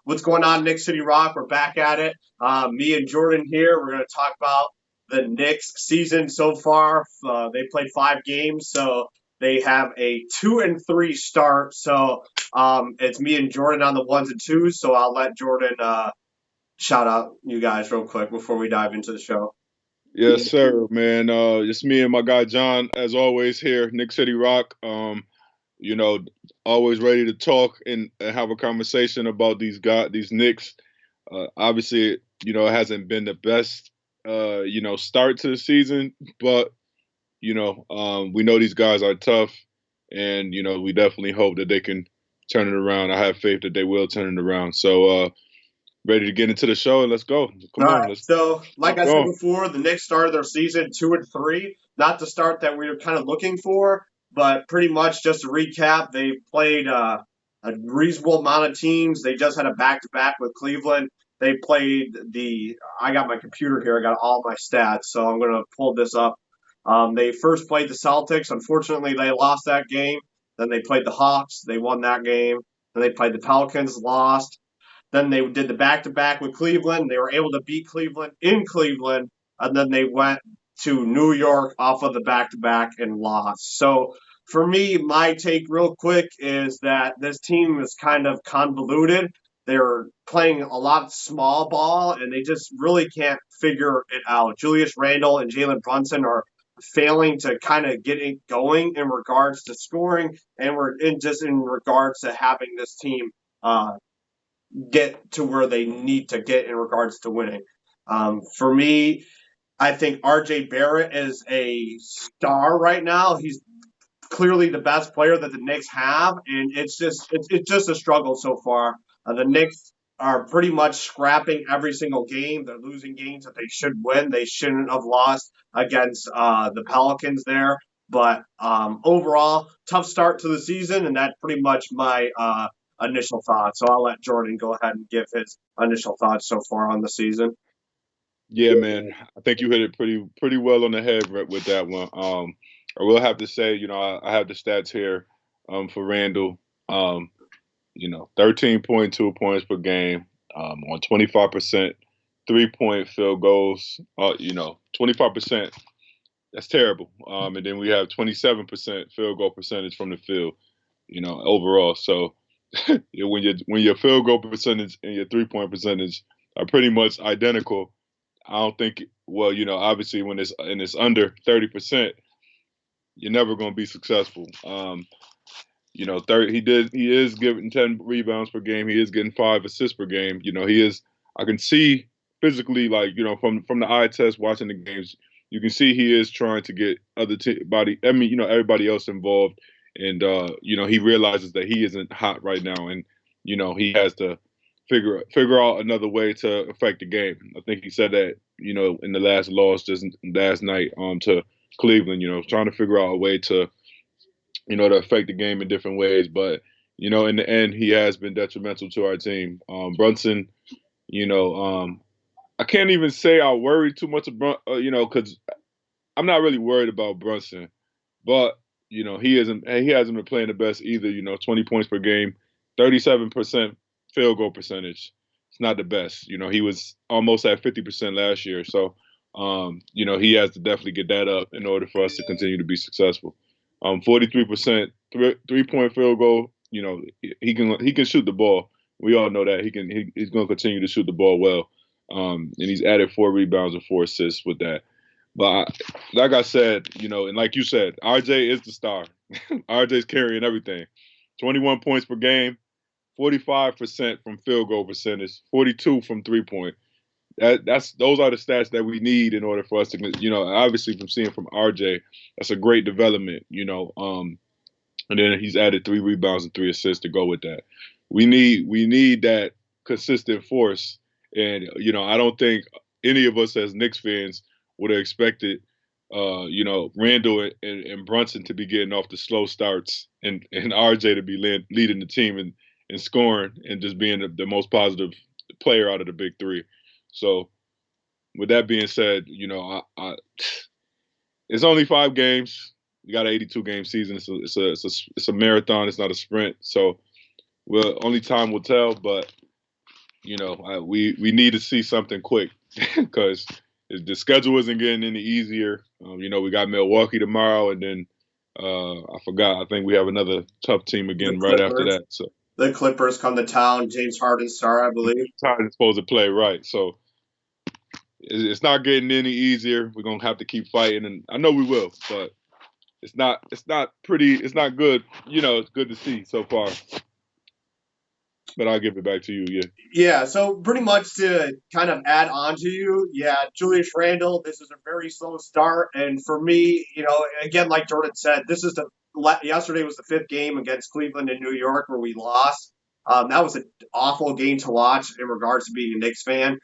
What's going on, Knick City Rock? We're back at it. Me and Jordan here. We're going to talk about the Knicks season so far. They played 5 games, so they have a 2-3 start. So it's me and Jordan on the ones and twos. So I'll let Jordan shout out you guys real quick before we dive into the show. Yes, sir, man. It's me and my guy John, as always, here, Nick City Rock. You know, always ready to talk and have a conversation about these Knicks. Obviously, it hasn't been the best, start to the season, but we know these guys are tough, and we definitely hope that they can turn it around. I have faith that they will turn it around. So, ready to get into the show, and let's go. All Come right. on, let's So, get like it I said going. before, the Knicks started their season 2-3. Not the start that we were kind of looking for, but pretty much just to recap, they played a reasonable amount of teams. They just had a back-to-back with Cleveland. They played the. I got my computer here. I got all my stats, so I'm going to pull this up. They first played the Celtics. Unfortunately, they lost that game. Then they played the Hawks. They won that game. Then they played the Pelicans, lost. Then they did the back to back with Cleveland. They were able to beat Cleveland in Cleveland, and then they went to New York off of the back to back and lost. So for me, my take real quick is that this team is kind of convoluted. They're playing a lot of small ball, and they just really can't figure it out. Julius Randle and Jalen Brunson are failing to kind of get it going in regards to scoring, and we're just in regards to having this team get to where they need to get in regards to winning. For me, I think RJ Barrett is a star right now. He's clearly the best player that the Knicks have, and it's just a struggle so far. The Knicks are pretty much scrapping every single game. They're losing games that they should win. They shouldn't have lost against the Pelicans there. But overall, tough start to the season, and that's pretty much my initial thoughts. So I'll let Jordan go ahead and give his initial thoughts so far on the season. Yeah, man. I think you hit it pretty well on the head with that one. I will have to say, I have the stats here for Randall. 13.2 points per game on 25% 3-point field goals. 25%. That's terrible. And then we have 27% field goal percentage from the field. Overall. So when your field goal percentage and your 3-point percentage are pretty much identical, I don't think. Well, obviously when it's under 30%, you're never going to be successful. 30. He is giving 10 rebounds per game. He is getting 5 assists per game. He is. I can see physically, like from the eye test, watching the games, you can see he is trying to get body. I mean, everybody else involved, and he realizes that he isn't hot right now, and he has to figure out another way to affect the game. I think he said that in the last loss just last night to Cleveland. Trying to figure out a way to affect the game in different ways. But in the end, he has been detrimental to our team. Brunson, you know, um, I can't even say I worry too much about, because I'm not really worried about Brunson. But he hasn't been playing the best either. 20 points per game, 37% field goal percentage. It's not the best. He was almost at 50% last year. So, he has to definitely get that up in order for us to continue to be successful. 43% 3-point field goal. He can shoot the ball. We all know that he's going to continue to shoot the ball well. And he's added 4 rebounds and 4 assists with that. But like I said, and like you said, RJ is the star. RJ's carrying everything. 21 points per game, 45% from field goal percentage, 42 from 3-point. Those are the stats that we need in order for us to, obviously from seeing from RJ, that's a great development. And then he's added 3 rebounds and 3 assists to go with that. We need that consistent force, and I don't think any of us as Knicks fans would have expected, Randall and Brunson to be getting off the slow starts, and RJ to be leading the team and scoring and just being the most positive player out of the big three. So with that being said, it's only 5 games. We got an 82 game season. It's a marathon. It's not a sprint. So only time will tell. But we need to see something quick because the schedule isn't getting any easier. We got Milwaukee tomorrow, and then I forgot. I think we have another tough team The again right after Clippers. that. So The Clippers come to town. James Harden star, I believe. Titans supposed to play right. So it's not getting any easier. We're gonna have to keep fighting, and I know we will, but it's not pretty. It's not good. It's good to see so far. But I'll give it back to you. Yeah. Yeah, so pretty much to kind of add on to you, yeah, Julius Randle, this is a very slow start. And for me, again, like Jordan said, yesterday was the fifth game against Cleveland and New York where we lost. That was an awful game to watch in regards to being a Knicks fan.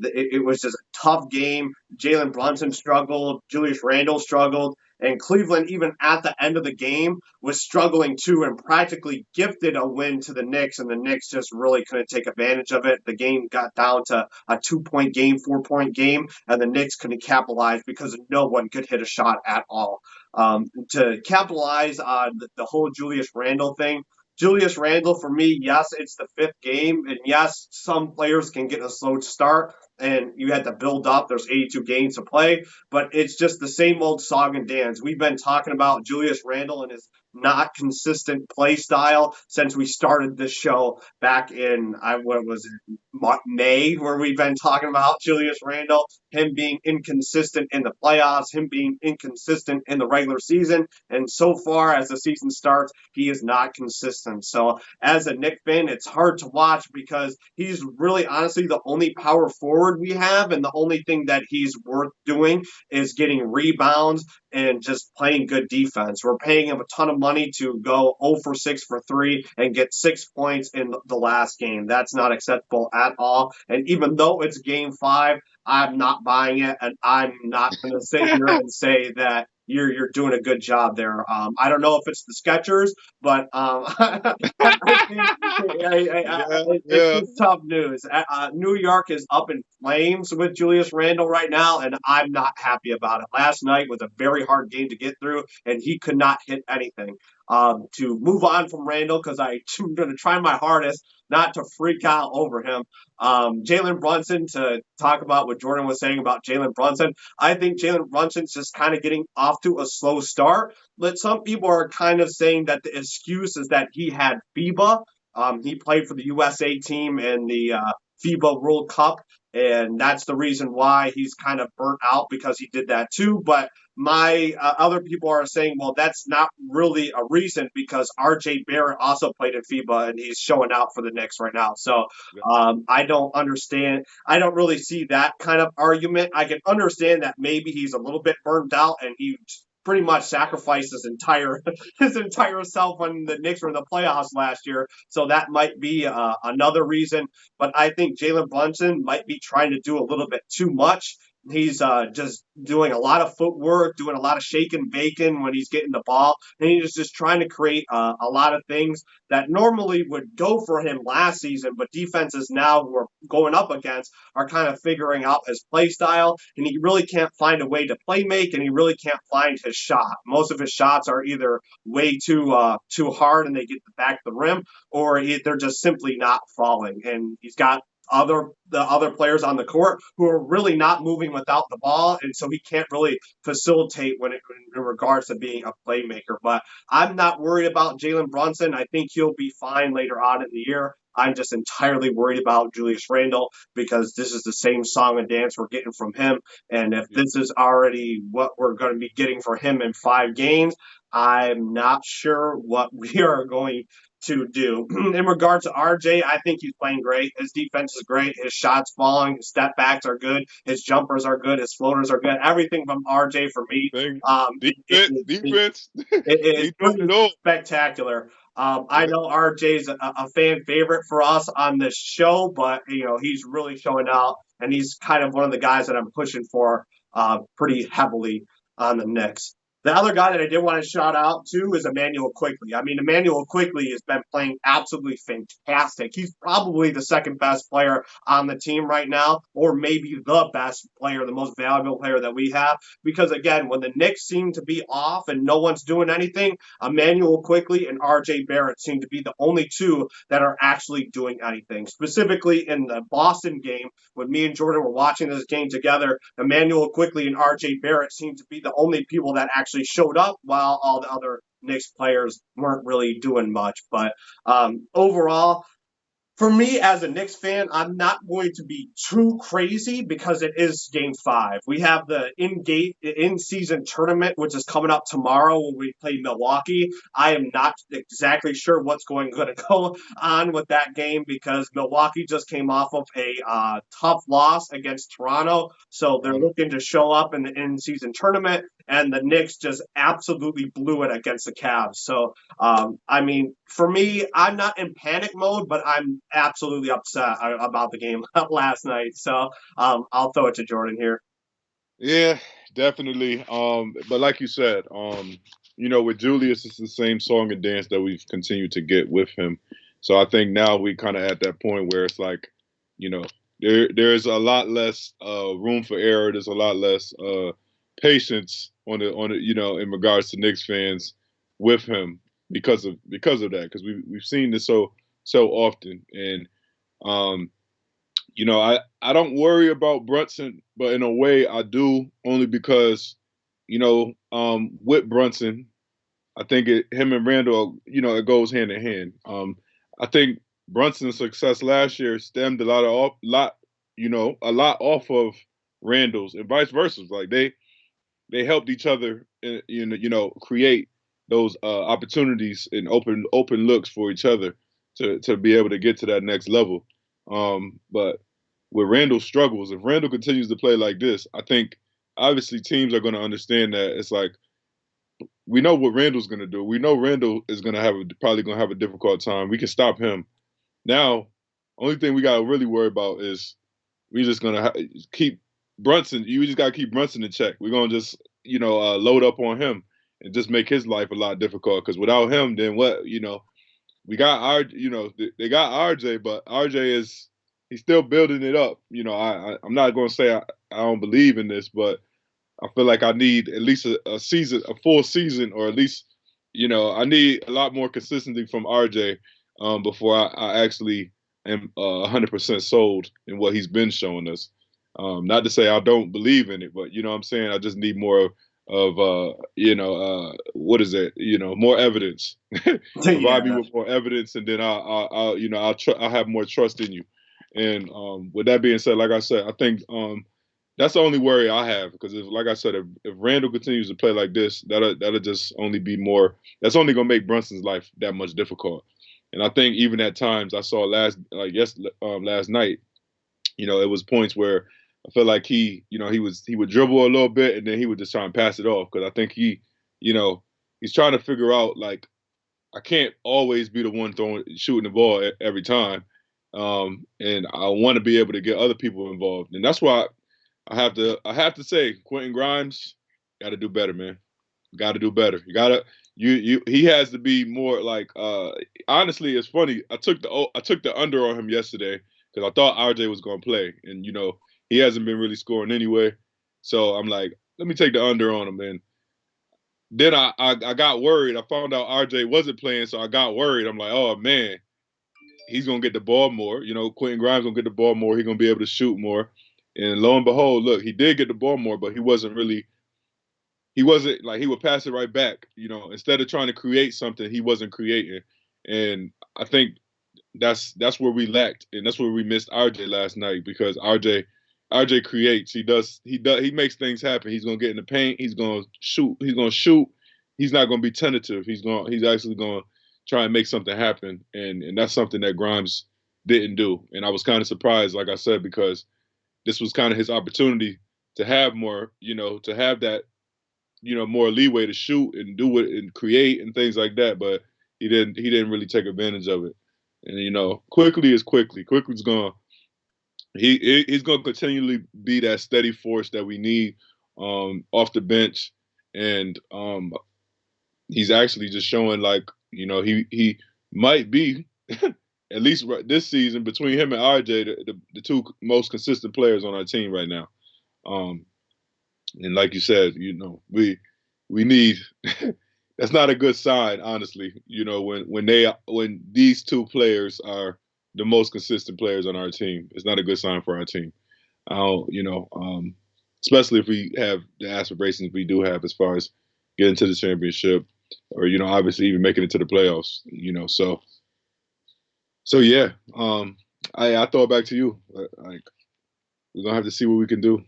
It was just a tough game. Jalen Brunson struggled, Julius Randle struggled, and Cleveland, even at the end of the game, was struggling too and practically gifted a win to the Knicks, and the Knicks just really couldn't take advantage of it. The game got down to a 2 point game, 4 point game, and the Knicks couldn't capitalize because no one could hit a shot at all. To capitalize on the whole Julius Randle thing, Julius Randle, for me, yes, it's the fifth game, and yes, some players can get a slow start, and you had to build up. There's 82 games to play, but it's just the same old song and dance. We've been talking about Julius Randle and his not consistent play style since we started this show back in what was it, May, where we've been talking about Julius Randle, him being inconsistent in the playoffs, him being inconsistent in the regular season, and so far as the season starts, he is not consistent. So as a Knick fan, it's hard to watch because he's really honestly the only power forward we have, and the only thing that he's worth doing is getting rebounds and just playing good defense. We're paying him a ton of money to go 0 for 6 for 3 and get 6 points in the last game. That's not acceptable at all. And even though it's game 5, I'm not buying it, and I'm not going to sit here and say that you're doing a good job there. I don't know if it's the Skechers, but I think Yeah. it's Yeah. just tough news. New York is up in flames with Julius Randle right now, and I'm not happy about it. Last night was a very hard game to get through, and he could not hit anything. To move on from Randle, because I'm going to try my hardest not to freak out over him. Jalen Brunson, to talk about what Jordan was saying about Jalen Brunson, I think Jalen Brunson's just kind of getting off to a slow start. But some people are kind of saying that the excuse is that he had FIBA. He played for the USA team in the FIBA World Cup, and that's the reason why he's kind of burnt out because he did that too. But my other people are saying, well, that's not really a reason because RJ Barrett also played in FIBA and he's showing out for the Knicks right now. So I don't understand. I don't really see that kind of argument. I can understand that maybe he's a little bit burned out and he pretty much sacrificed his entire his entire self when the Knicks were in the playoffs last year. So that might be another reason. But I think Jalen Brunson might be trying to do a little bit too much. He's just doing a lot of footwork, doing a lot of shaking bacon when he's getting the ball, and he's just trying to create a lot of things that normally would go for him last season, but defenses now who are going up against are kind of figuring out his play style, and he really can't find a way to play make, and he really can't find his shot. Most of his shots are either way too hard and they get back to the rim, or they're just simply not falling. And he's got the other players on the court who are really not moving without the ball, and so he can't really facilitate in regards to being a playmaker. But I'm not worried about Jalen Brunson. I think he'll be fine later on in the year. I'm just entirely worried about Julius Randle because this is the same song and dance we're getting from him. And if this is already what we're going to be getting for him in 5 games, I'm not sure what we are going to do. In regards to RJ, I think he's playing great. His defense is great. His shots falling, his step backs are good. His jumpers are good. His floaters are good. Everything from RJ for me, Defense, it is defense pretty at all. spectacular. I Yeah. know RJ's a fan favorite for us on this show, but he's really showing out, and he's kind of one of the guys that I'm pushing for pretty heavily on the Knicks. The other guy that I did want to shout out to is Emmanuel Quickly. I mean, Emmanuel Quickly has been playing absolutely fantastic. He's probably the second best player on the team right now, or maybe the best player, the most valuable player that we have. Because again, when the Knicks seem to be off and no one's doing anything, Emmanuel Quickly and RJ Barrett seem to be the only two that are actually doing anything. Specifically in the Boston game, when me and Jordan were watching this game together, Emmanuel Quickly and RJ Barrett seemed to be the only people that actually showed up while all the other Knicks players weren't really doing much. But overall, for me as a Knicks fan, I'm not going to be too crazy because it is game 5. We have the in season tournament, which is coming up tomorrow when we play Milwaukee. I am not exactly sure what's going to go on with that game because Milwaukee just came off of a tough loss against Toronto. So they're looking to show up in the in season tournament, and the Knicks just absolutely blew it against the Cavs. So I mean, for me, I'm not in panic mode, but I'm absolutely upset about the game last night. So I'll throw it to Jordan here. Yeah, definitely. But like you said, with Julius, it's the same song and dance that we've continued to get with him. So I think now we kind of at that point where it's like, you know, there's a lot less room for error. There's a lot less patience in regards to Knicks fans with him because of that, because we've seen this so often. And um I don't worry about Brunson, but in a way I do, only because, with Brunson, I think him and Randle, it goes hand in hand. I think Brunson's success last year stemmed a lot off of Randle's, and vice versa. Like they helped each other, create those opportunities and open looks for each other to be able to get to that next level. But with Randle's struggles, if Randle continues to play like this, I think obviously teams are going to understand that it's like, we know what Randle's going to do. We know Randle is going to probably going to have a difficult time. We can stop him. Now, only thing we got to really worry about is we just going to keep Brunson. You just got to keep Brunson in check. We're going to just load up on him and just make his life a lot difficult. Because without him, then what? We got they got RJ, but RJ he's still building it up. I'm not going to say I don't believe in this, but I feel like I need at least a season, a full season, or at least, I need a lot more consistency from RJ before I actually am 100% sold in what he's been showing us. Not to say I don't believe in it, but you know what I'm saying? I just need more of what is it? More evidence. Provide me Yeah. with more evidence, and then I'll have more trust in you. And with that being said, like I said, I think that's the only worry I have, because like I said, if Randle continues to play like this, that'll just only be more. That's only gonna make Brunson's life that much difficult. And I think even at times I saw last night, it was points where I felt like he would dribble a little bit and then he would just try and pass it off, because I think he's trying to figure out, like, I can't always be the one shooting the ball every time, and I want to be able to get other people involved, and that's why I have to say Quentin Grimes got to do better, man. Got to do better. He has to be more like. Honestly, it's funny. I took the under on him yesterday because I thought RJ was going to play, and he hasn't been really scoring anyway. So I'm like, let me take the under on him. And then I got worried. I found out RJ wasn't playing, so I got worried. I'm like, oh man, he's gonna get the ball more. Quentin Grimes gonna get the ball more. He's gonna be able to shoot more. And lo and behold, look, he did get the ball more, but he wasn't like, he would pass it right back. Instead of trying to create something, he wasn't creating. And I think that's where we lacked, and that's where we missed RJ last night, because RJ creates. He makes things happen. He's gonna get in the paint. He's gonna shoot. He's not gonna be tentative. He's actually gonna try and make something happen. And that's something that Grimes didn't do. And I was kind of surprised, like I said, because this was kind of his opportunity to have more, to have that, more leeway to shoot and do it and create and things like that. But he didn't really take advantage of it. And quickly is quickly. Quickly's gonna he's gonna continually be that steady force that we need off the bench. and he's actually just showing like he might be at least this season between him and RJ the two most consistent players on our team right now. Um, and like you said, we need that's not a good sign, honestly. When these two players are the most consistent players on our team, it's not a good sign for our team. Uh, you know, um, Especially if we have the aspirations we do have as far as getting to the championship, or obviously even making it to the playoffs. So yeah, I throw it back to you. Like we're gonna have to see what we can do.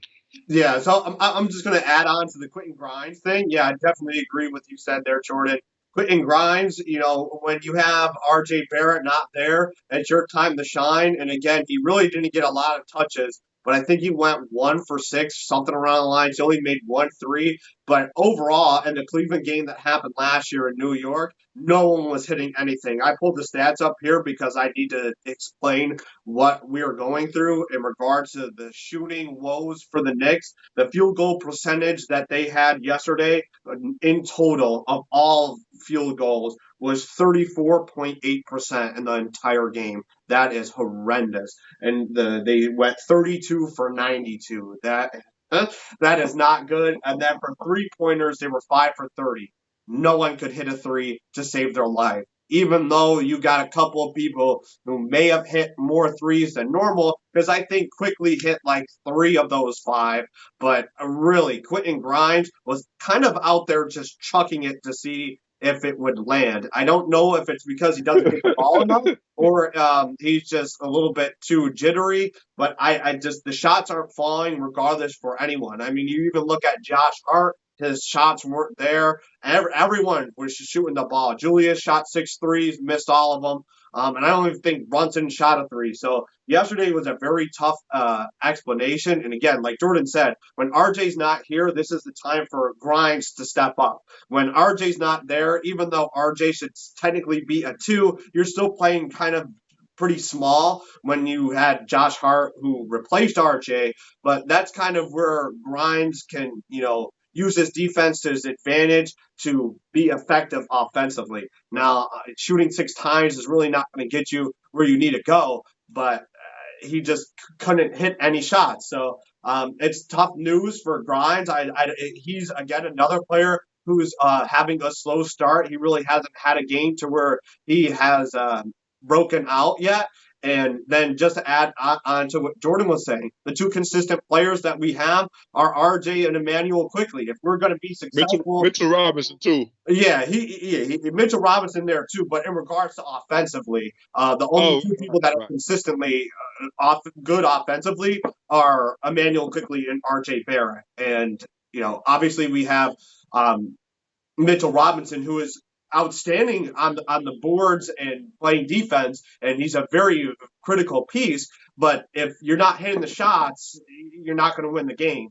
Yeah, so I'm just going to add on to the Quentin Grimes thing. Yeah, I definitely agree with you said there, Jordan. Quentin Grimes, when you have RJ Barrett not there, it's your time to shine. And again, he really didn't get a lot of touches, but I think he went 1 for 6, something around the lines. He only made 1 3. But overall, in the Cleveland game that happened last year in New York, no one was hitting anything. I pulled the stats up here because I need to explain what we are going through in regards to the shooting woes for the Knicks. The field goal percentage that they had yesterday in total of all field goals was 34.8% in the entire game. That is horrendous. And they went 32 for 92. That is not good. And then for three-pointers, they were 5 for 30. No one could hit a three to save their life, even though you got a couple of people who may have hit more threes than normal, because I think Quickly hit like 3 of those 5. But really, Quentin Grimes was kind of out there just chucking it to see if it would land. I don't know if it's because he doesn't get the ball enough or he's just a little bit too jittery, but I just, the shots aren't falling regardless for anyone. I mean, you even look at Josh Hart. His shots weren't there. Everyone was shooting the ball. Julius shot 6 threes, missed all of them. And I don't even think Brunson shot a three. So yesterday was a very tough explanation. And again, like Jordan said, when RJ's not here, this is the time for Grimes to step up. When RJ's not there, even though RJ should technically be a 2, you're still playing kind of pretty small when you had Josh Hart who replaced RJ. But that's kind of where Grimes can, use his defense to his advantage to be effective offensively. Now, shooting 6 times is really not going to get you where you need to go, but he just couldn't hit any shots. So it's tough news for Grimes. He's, again, another player who's having a slow start. He really hasn't had a game to where he has broken out yet. And then just to add on to what Jordan was saying, the two consistent players that we have are RJ and Emmanuel Quickly. If we're going to be successful, Mitchell Robinson too. Yeah, Mitchell Robinson there too. But in regards to offensively, the only two people that are consistently good offensively are Emmanuel Quickly and RJ Barrett. And obviously we have Mitchell Robinson, who is outstanding on the boards and playing defense, and he's a very critical piece. But if you're not hitting the shots, you're not going to win the game.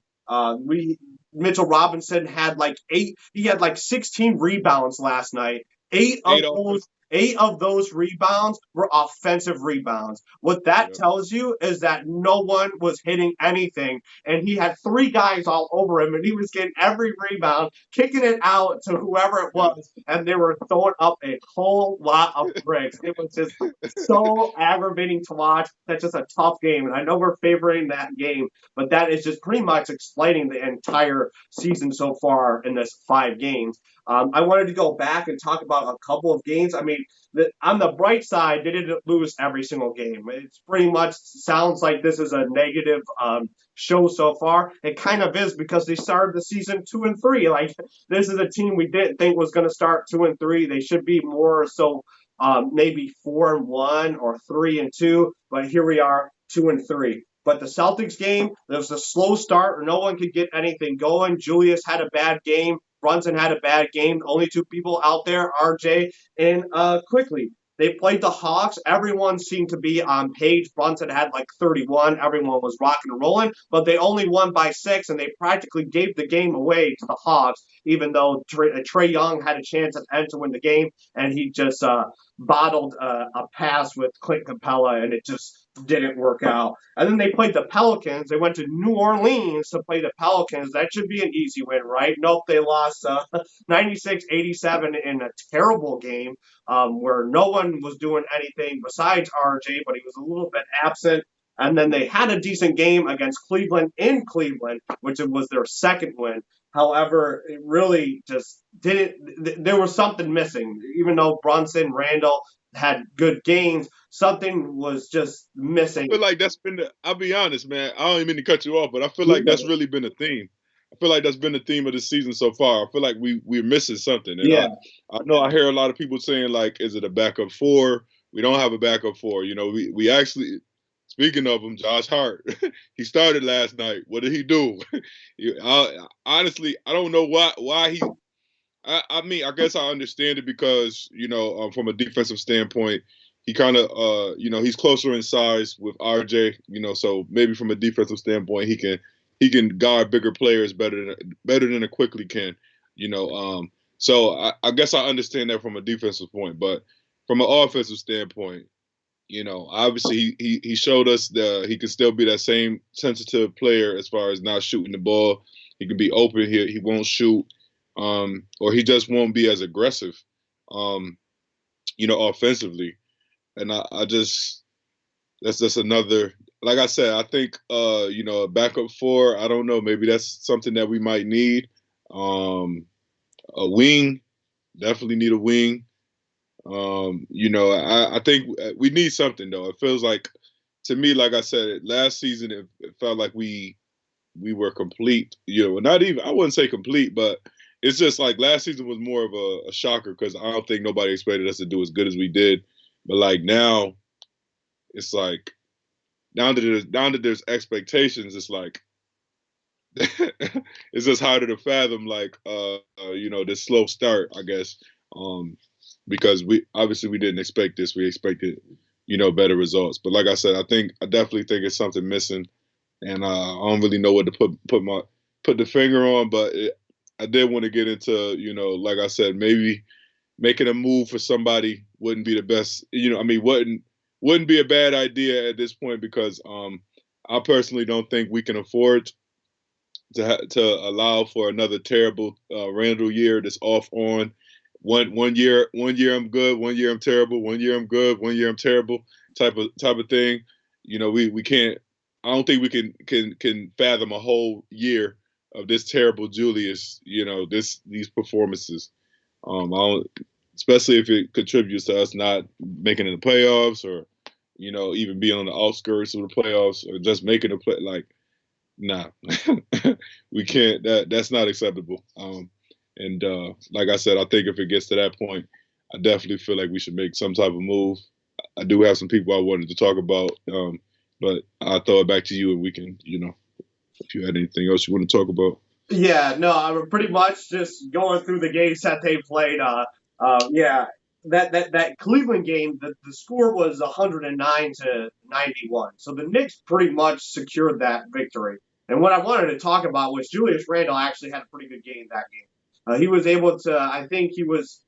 Mitchell Robinson had like 8. He had like 16 rebounds last night. Eight of those rebounds were offensive rebounds. What that tells you is that no one was hitting anything, and he had 3 guys all over him, and he was getting every rebound, kicking it out to whoever it was, and they were throwing up a whole lot of bricks. It was just so aggravating to watch. That's just a tough game, and I know we're favoring that game, but that is just pretty much explaining the entire season so far in this 5 games. I wanted to go back and talk about a couple of games. I mean, on the bright side, they didn't lose every single game. It's pretty much sounds like this is a negative show so far. It kind of is because they started the season 2-3. Like, this is a team we didn't think was going to start 2-3. They should be more so maybe 4-1 or 3-2. But here we are, 2-3. But the Celtics game, there was a slow start. No one could get anything going. Julius had a bad game. Brunson had a bad game. The only 2 people out there, RJ and Quickly. They played the Hawks. Everyone seemed to be on page. Brunson had like 31. Everyone was rocking and rolling, but they only won by 6, and they practically gave the game away to the Hawks, even though Trae Young had a chance at the end to win the game, and he just bottled a pass with Clint Capella, and it just didn't work out. And then they played the Pelicans. They went to New Orleans to play the Pelicans. That should be an easy win, right? Nope, they lost 96-87 in a terrible game where no one was doing anything besides RJ, but he was a little bit absent. And then they had a decent game against Cleveland in Cleveland, which was their second win. However, it really just didn't. There was something missing. Even though Brunson, Randle had good games, something was just I missing. feel like that's been the. I'll be honest, man. I don't even mean to cut you off, but I feel like that's really been a theme. I feel like that's been the theme of the season so far. I feel like we're missing something, and Yeah, I know I hear a lot of people saying like, is it a backup four? We don't have a backup four. You know, we actually. Speaking of him, Josh Hart, he started last night. What did he do? Honestly, I don't know why he. I mean, I guess I understand it because from a defensive standpoint, he kind of he's closer in size with RJ. So maybe from a defensive standpoint, he can guard bigger players better than a quickly can. So I guess I understand that from a defensive point, but from an offensive standpoint, obviously he showed us that he can still be that same sensitive player as far as not shooting the ball. He can be open. He won't shoot, or he just won't be as aggressive, um, offensively. And I just that's just another. Like I said, I think a backup four. I don't know. Maybe that's something that we might need. A wing, definitely need a wing. I think we need something though. It feels like to me, like I said, last season it felt like we were complete. Not even I wouldn't say complete, but it's just like last season was more of a shocker because I don't think nobody expected us to do as good as we did. But like now, it's like now that there's expectations, it's like it's just harder to fathom like this slow start, I guess. Um, because we didn't expect this. We expected, better results. But like I said, I definitely think it's something missing, and I don't really know what to put the finger on. But I did want to get into, like I said, maybe making a move for somebody wouldn't be the best. I mean, wouldn't be a bad idea at this point because I personally don't think we can afford to allow for another terrible Randle year that's off on one year I'm good, 1 year I'm terrible, 1 year I'm good, 1 year I'm terrible type of thing. We can't. I don't think we can fathom a whole year of this terrible Julius. These performances. I don't, especially if it contributes to us not making it in the playoffs or even being on the outskirts of the playoffs or just making a play like nah. We can't. That's not acceptable. And like I said, I think if it gets to that point, I definitely feel like we should make some type of move. I do have some people I wanted to talk about, but I'll throw it back to you, and we can, if you had anything else you want to talk about. yeah, no, I'm pretty much just going through the games that they played. Yeah, that Cleveland game, the score was 109-91. So the Knicks pretty much secured that victory. And what I wanted to talk about was Julius Randle actually had a pretty good game that game. He was able to. I think he was.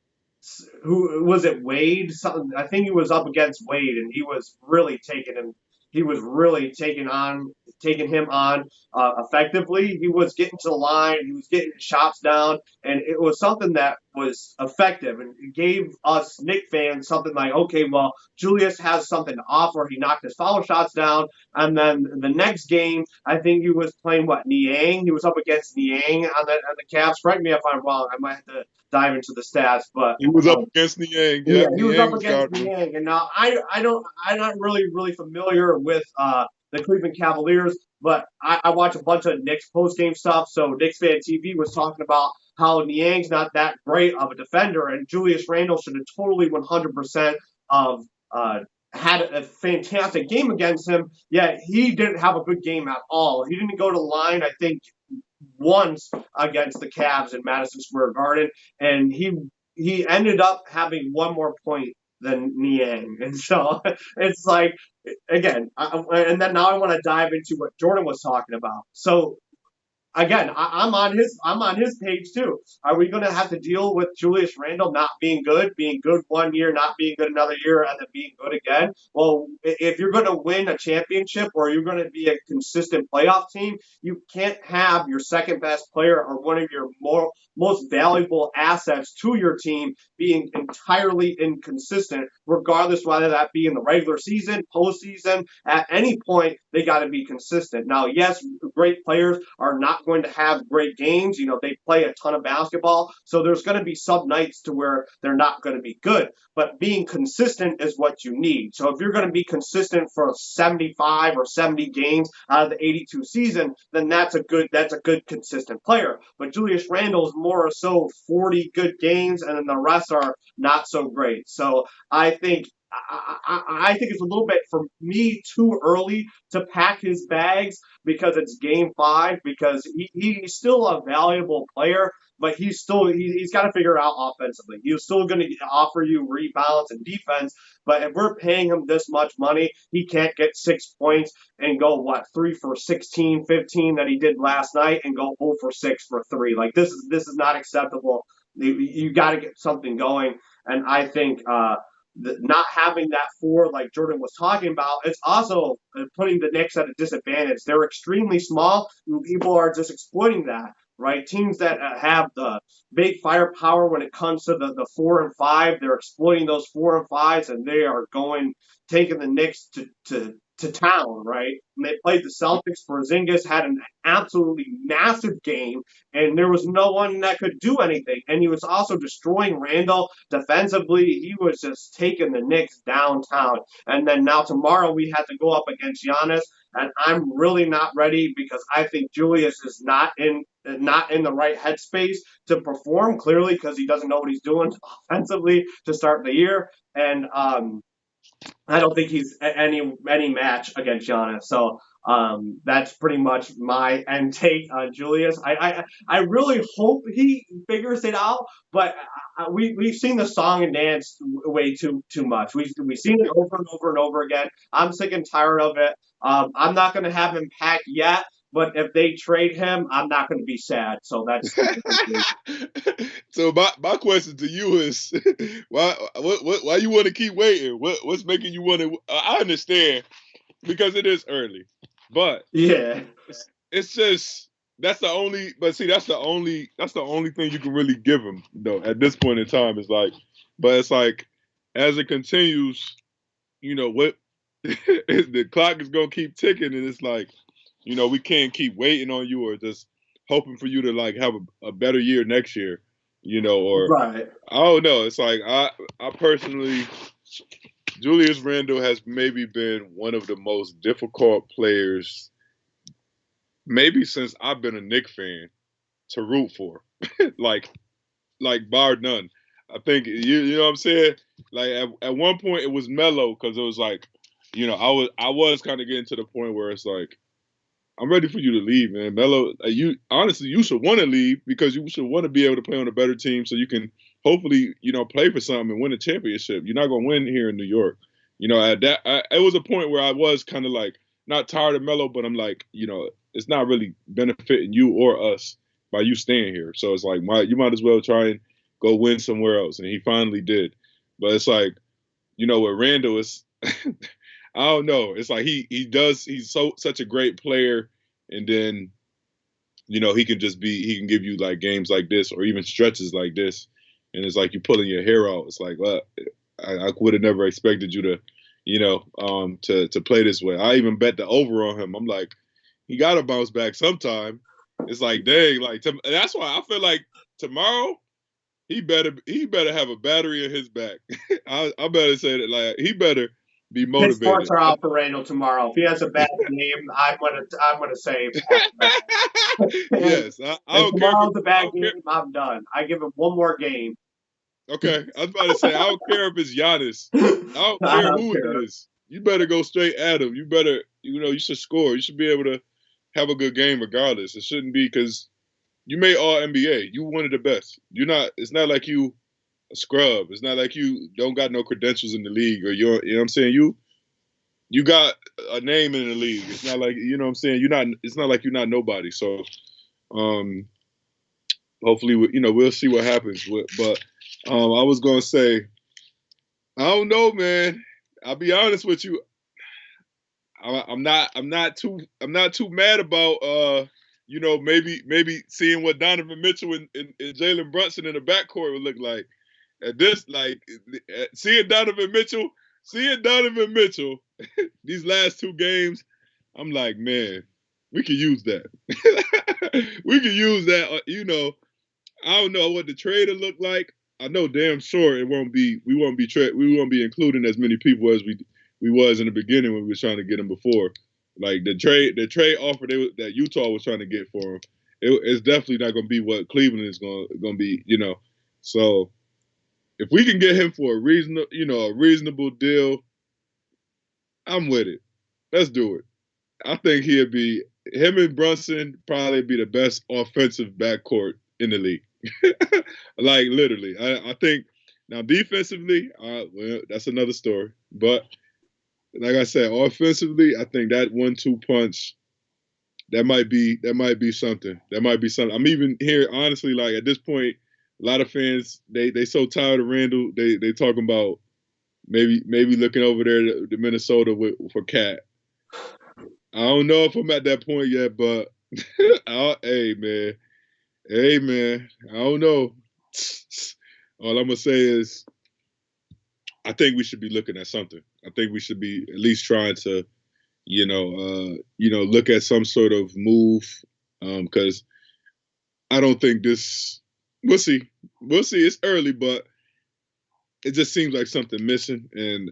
Who was it? Wade. Something. I think he was up against Wade, and he was really taking him. He was really taking him on effectively. He was getting to the line. He was getting shots down, and it was something that was effective and it gave us Knick fans something like, okay, well, Julius has something to offer. He knocked his foul shots down, and then the next game, I think he was playing what Niang. He was up against Niang on the Cavs. Correct me if I'm wrong. I might have to dive into the stats, but He was up against Niang. yeah, Yep, he was up Niang was against guarding him. Niang, and now I'm not really familiar with the Cleveland Cavaliers, but I watch a bunch of Knicks post game stuff. So Knicks fan TV was talking about how Niang's not that great of a defender, and Julius Randle should have totally 100% of had a fantastic game against him. Yet he didn't have a good game at all. He didn't go to the line, I think, once against the Cavs in Madison Square Garden, and he ended up having one more point than Niang, and so it's like again, and then now I want to dive into what Jordan was talking about. So again, I'm on his page too. Are we going to have to deal with Julius Randle not being good one year, not being good another year, and then being good again? Well, if you're going to win a championship or you're going to be a consistent playoff team, you can't have your second best player or one of your most valuable assets to your team being entirely inconsistent, regardless whether that be in the regular season, postseason, at any point, they got to be consistent. Now, yes, great players are not going to have great games. You know, they play a ton of basketball, so there's going to be some nights to where they're not going to be good. But being consistent is what you need. So if you're going to be consistent for 75 or 70 games out of the 82 season, then that's a good consistent player. But Julius Randle is more so 40 good games, and then the rest are not so great. So I think it's a little bit for me too early to pack his bags because it's game five because he's still a valuable player, but he's got to figure it out offensively. He's still going to offer you rebounds and defense, but if we're paying him this much money, he can't get 6 points and go what 3 for 16, 15 that he did last night and go 0 for 6 for three. Like this is not acceptable. You got to get something going, and I think not having that four like Jordan was talking about, it's also putting the Knicks at a disadvantage. They're extremely small, and people are just exploiting that. Right, teams that have the big firepower when it comes to the 4 and 5, they're exploiting those 4 and 5s, and they are taking the Knicks to town. Right, and they played the Celtics. Porzingis had an absolutely massive game, and there was no one that could do anything. And he was also destroying Randall defensively. He was just taking the Knicks downtown. And then now tomorrow we have to go up against Giannis, and I'm really not ready because I think Julius is not in the right headspace to perform clearly because he doesn't know what he's doing offensively to start the year, and I don't think he's any match against Giannis. So that's pretty much my end take on Julius. I really hope he figures it out, but we've seen the song and dance way too much. We've seen it over and over and over again. I'm sick and tired of it. I'm not going to have him packed yet. But if they trade him, I'm not going to be sad. So that's So my question to you is why you want to keep waiting? What's making you want to? I understand because it is early, but yeah. it's just that's the only. But see, that's the only thing you can really give him though at this point in time. Is like, but it's like as it continues, what the clock is gonna keep ticking, and it's like. We can't keep waiting on you or just hoping for you to like have a better year next year, or Right. I don't know. It's like I personally, Julius Randle has maybe been one of the most difficult players, maybe since I've been a Knicks fan to root for, like bar none. I think you know what I'm saying. Like at one point it was mellow because it was like, I was kind of getting to the point where it's like. I'm ready for you to leave, man. Melo, you honestly, you should want to leave because you should want to be able to play on a better team so you can hopefully, play for something and win a championship. You're not gonna win here in New York. At that, it was a point where I was kind of like not tired of Melo, but I'm like, it's not really benefiting you or us by you staying here. So it's like, you might as well try and go win somewhere else. And he finally did. But it's like, with Randall, it's I don't know. It's like he's such a great player, and then he can give you like games like this or even stretches like this, and it's like you pulling your hair out. It's like, well, I would have never expected you to, to play this way. I even bet the over on him. I'm like, he got to bounce back sometime. It's like, dang, like that's why I feel like tomorrow he better have a battery in his back. I better say that like he better be motivated. Pitchforks are out for Randall tomorrow. If he has a bad game, I'm gonna say. Yes, I If don't care if tomorrow's a bad care. game, I'm done. I give him one more game. Okay, I was about to say I don't care if it's Giannis. I don't I care don't who it care. is. You better go straight at him. You better, you should score. You should be able to have a good game regardless. It shouldn't be because you made All NBA. You one of the best. You're not. It's not like you a scrub. It's not like you don't got no credentials in the league or you know what I'm saying. You got a name in the league. It's not like what I'm saying. You're not. It's not like you're not nobody. So Um, hopefully, we'll see what happens. But I was gonna say, I don't know, man. I'll be honest with you. I'm not too mad about maybe seeing what Donovan Mitchell and Jalen Brunson in the backcourt would look like. At this, like seeing Donovan Mitchell these last two games, I'm like, man, we could use that. We could use that. I don't know what the trade will look like. I know damn sure it won't be. We won't be including as many people as we was in the beginning when we was trying to get him before. Like the trade offer that Utah was trying to get for him, it's definitely not going to be what Cleveland is going to be. So if we can get him for a reasonable deal, I'm with it. Let's do it. I think he'd be him and Brunson probably be the best offensive backcourt in the league. Like literally, I think now defensively, well, that's another story. But like I said, offensively, I think that 1-2 punch that might be something. That might be something. I'm even here honestly. Like at this point, a lot of fans they so tired of Randle. They talking about maybe looking over there to Minnesota for Cat. I don't know if I'm at that point yet, but hey man, I don't know. All I'm gonna say is I think we should be looking at something. I think we should be at least trying to, look at some sort of move, because I don't think this. We'll see. We'll see. It's early, but it just seems like something missing, and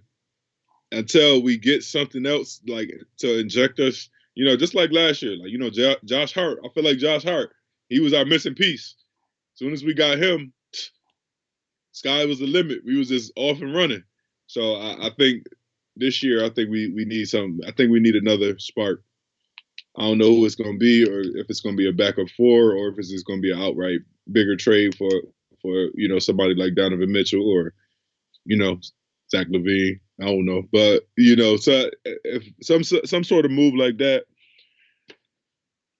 until we get something else like to inject us, just like last year, like Josh Hart. I feel like Josh Hart, he was our missing piece. As soon as we got him, sky was the limit. We was just off and running. So I think this year, I think we need some. I think we need another spark. I don't know who it's going to be, or if it's going to be a backup four, or if it's just going to be an outright bigger trade for somebody like Donovan Mitchell or you know Zach LaVine. I don't know, but so if some sort of move like that,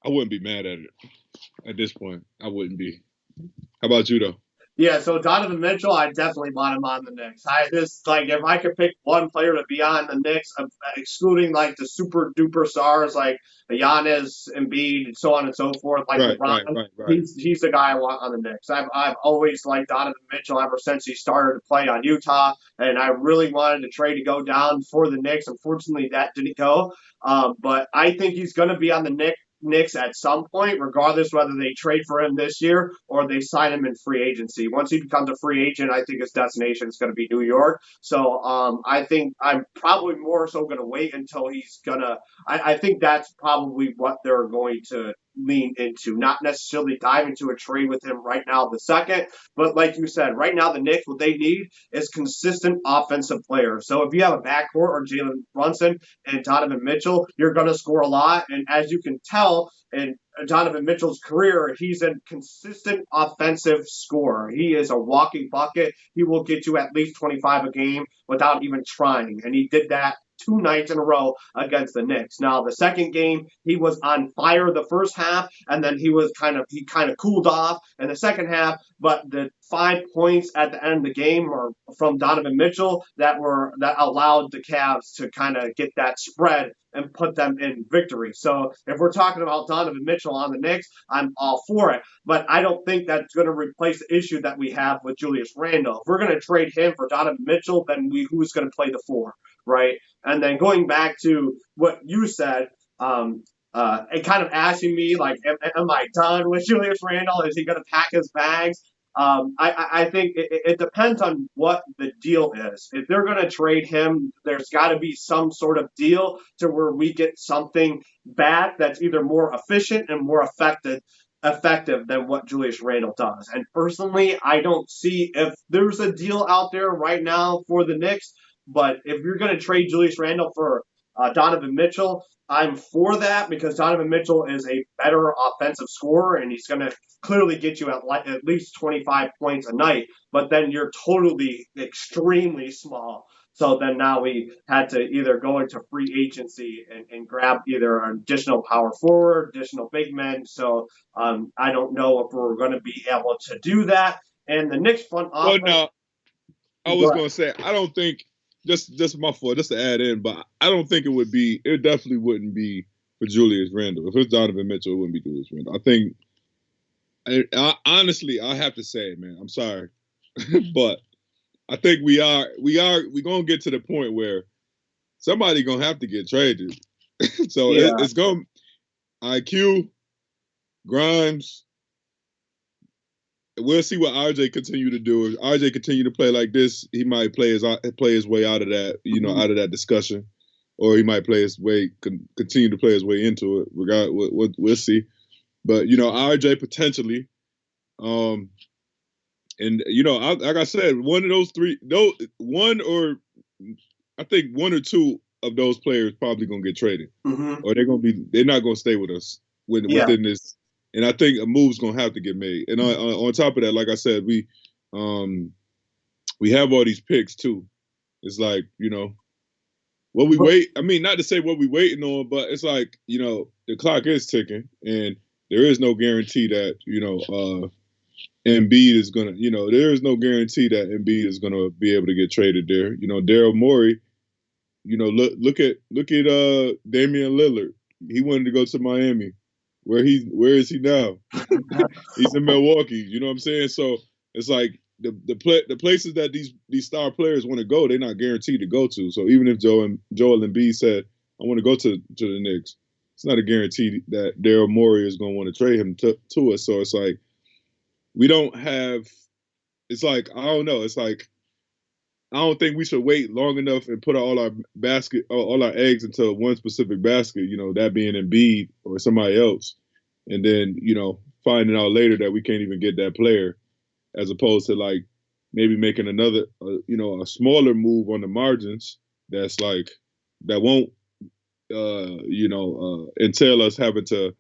I wouldn't be mad at it at this point. I wouldn't be. How about you though? Yeah, so Donovan Mitchell, I definitely want him on the Knicks. I just like if I could pick one player to be on the Knicks, excluding like the super duper stars like Giannis, Embiid, and so on and so forth, like Right, LeBron. right, right, right. He's the guy I want on the Knicks. I've always liked Donovan Mitchell ever since he started to play on Utah, and I really wanted to trade to go down for the Knicks. Unfortunately, that didn't go. But I think he's going to be on the Knicks at some point, regardless whether they trade for him this year or they sign him in free agency. Once he becomes a free agent, I think his destination is going to be New York. So I think I'm probably more so going to wait until he's going to. I think that's probably what they're going to lean into, not necessarily dive into a trade with him right now, the second. But like you said, right now, the Knicks, what they need is consistent offensive players. So if you have a backcourt or Jalen Brunson and Donovan Mitchell, you're going to score a lot. And as you can tell in Donovan Mitchell's career, he's a consistent offensive scorer. He is a walking bucket. He will get you at least 25 a game without even trying. And he did that 2 nights in a row against the Knicks. Now the second game, he was on fire the first half, and then he kind of cooled off in the second half. But the 5 points at the end of the game were from Donovan Mitchell that allowed the Cavs to kind of get that spread and put them in victory. So if we're talking about Donovan Mitchell on the Knicks, I'm all for it. But I don't think that's going to replace the issue that we have with Julius Randle. If we're going to trade him for Donovan Mitchell, then who's going to play the four, right? And then going back to what you said, and kind of asking me like, am I done with Julius Randle? Is he going to pack his bags? I think it depends on what the deal is. If they're going to trade him, there's got to be some sort of deal to where we get something back that's either more efficient and more effective than what Julius Randle does. And personally, I don't see if there's a deal out there right now for the Knicks. But if you're going to trade Julius Randle for Donovan Mitchell, I'm for that because Donovan Mitchell is a better offensive scorer and he's going to clearly get you at least 25 points a night. But then you're totally extremely small So then now we had to either go into free agency and grab either an additional power forward, additional big men. So I don't know if we're going to be able to do that. And the Knicks front Well, office, now I was gonna say I don't think just my fault, just to add in, but I don't think it would be. It definitely wouldn't be for Julius Randle. If it's Donovan Mitchell, it wouldn't be Julius Randle. I think. Honestly, I have to say it, man. I'm sorry, but I think we gonna get to the point where somebody gonna have to get traded. So yeah. it's going IQ, Grimes. We'll see what RJ continue to do. If RJ continue to play like this, he might play his way out of that, Mhm. out of that discussion, or he might play his way continue to play his way into it. We'll see. But RJ potentially, um, and like I said, one of those three, one or I think one or two of those players probably gonna get traded, Mhm. or they're not gonna stay with us Yeah. within this. And I think a move's gonna have to get made. And on top of that, like I said, um we have all these picks too. It's like what we But wait. I mean, not to say what we waiting on, but it's like the clock is ticking, and there is no guarantee that Embiid is gonna. There is no guarantee that Embiid is gonna be able to get traded there. Daryl Morey. Look at Damian Lillard. He wanted to go to Miami. Where is he now? He's in Milwaukee. You know what I'm saying? So it's like the places that these star players want to go, they're not guaranteed to go to. So even if Joel Embiid said, "I want to go to the Knicks," it's not a guarantee that Daryl Morey is going to want to trade him to us. So it's like we don't have. It's like I don't know. It's like I don't think we should wait long enough and put all our eggs into one specific basket. That being Embiid or somebody else, and then finding out later that we can't even get that player, as opposed to like maybe making another, a smaller move on the margins. That's like that won't, entail us having to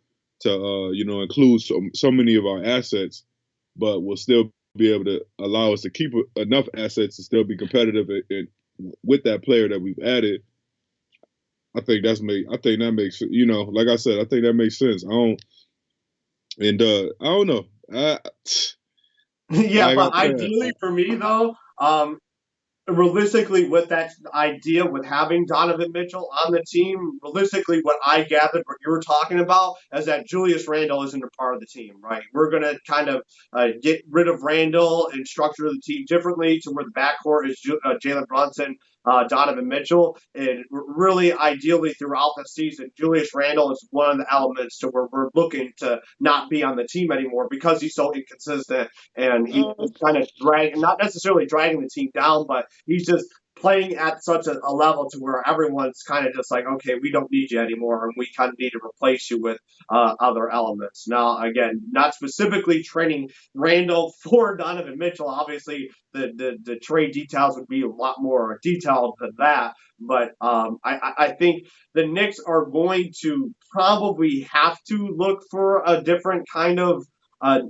include so many of our assets, but will still be able to allow us to keep enough assets to still be competitive with that player that we've added. I think that makes like I said, I think that makes sense. I don't know. yeah, Like I but said, ideally for me though, realistically, with that idea with having Donovan Mitchell on the team, realistically, what I gathered, what you were talking about, is that Julius Randle isn't a part of the team, right? We're going to kind of get rid of Randle and structure the team differently to where the backcourt is Jalen Brunson, Donovan Mitchell. And really, ideally, throughout the season, Julius Randle is one of the elements to where we're looking to not be on the team anymore because he's so inconsistent and he's uh, kind of dragging, not necessarily dragging the team down, but he's just playing at such a level to where everyone's kind of just like, okay, we don't need you anymore, and we kind of need to replace you with other elements. Now, again, not specifically training Randall for Donovan Mitchell. Obviously, the trade details would be a lot more detailed than that. But I think the Knicks are going to probably have to look for a different kind of uh,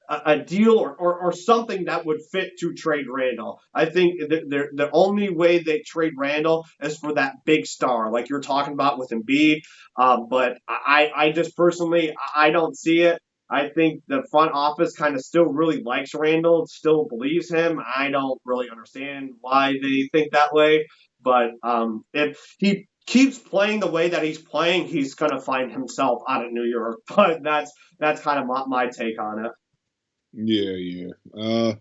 a deal or something that would fit to trade Randall. I think the only way they trade Randall is for that big star, like you're talking about with Embiid. But I just personally, I don't see it. I think the front office kind of still really likes Randall, still believes him. I don't really understand why they think that way. But if he keeps playing the way that he's playing, he's going to find himself out of New York. But that's kind of my take on it. yeah, yeah.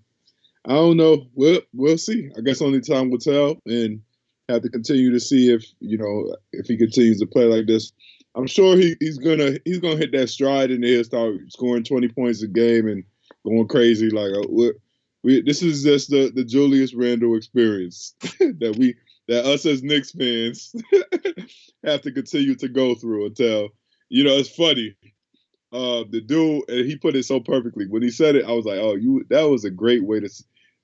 I don't know. We'll see. I guess only time will tell, and have to continue to see if he continues to play like this. I'm sure he's gonna hit that stride and he'll start scoring 20 points a game and going crazy. Like this is just the Julius Randle experience that us as Knicks fans have to continue to go through until it's funny. The dude, and he put it so perfectly. When he said it, I was like, "Oh, that was a great way to."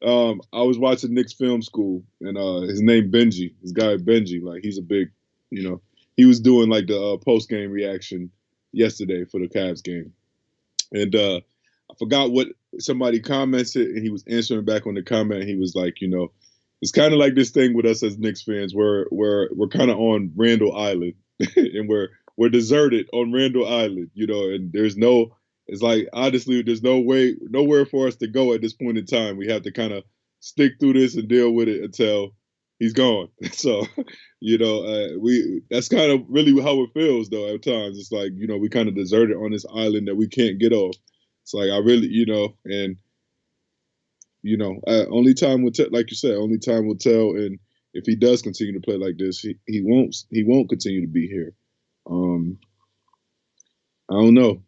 I was watching Knicks film school, and his name Benji. This guy Benji, like he's a big, you know, he was doing like the post game reaction yesterday for the Cavs game, and I forgot what somebody commented, and he was answering back on the comment. He was like, it's kind of like this thing with us as Knicks fans, where we're kind of on Randall Island, and we're deserted on Randall Island, and there's no. It's like honestly, there's nowhere for us to go at this point in time. We have to kind of stick through this and deal with it until he's gone. So, we that's kind of really how it feels though. At times, it's like we kind of deserted on this island that we can't get off. It's like I really, and only time will tell. Like you said, only time will tell. And if he does continue to play like this, he won't continue to be here. I don't know.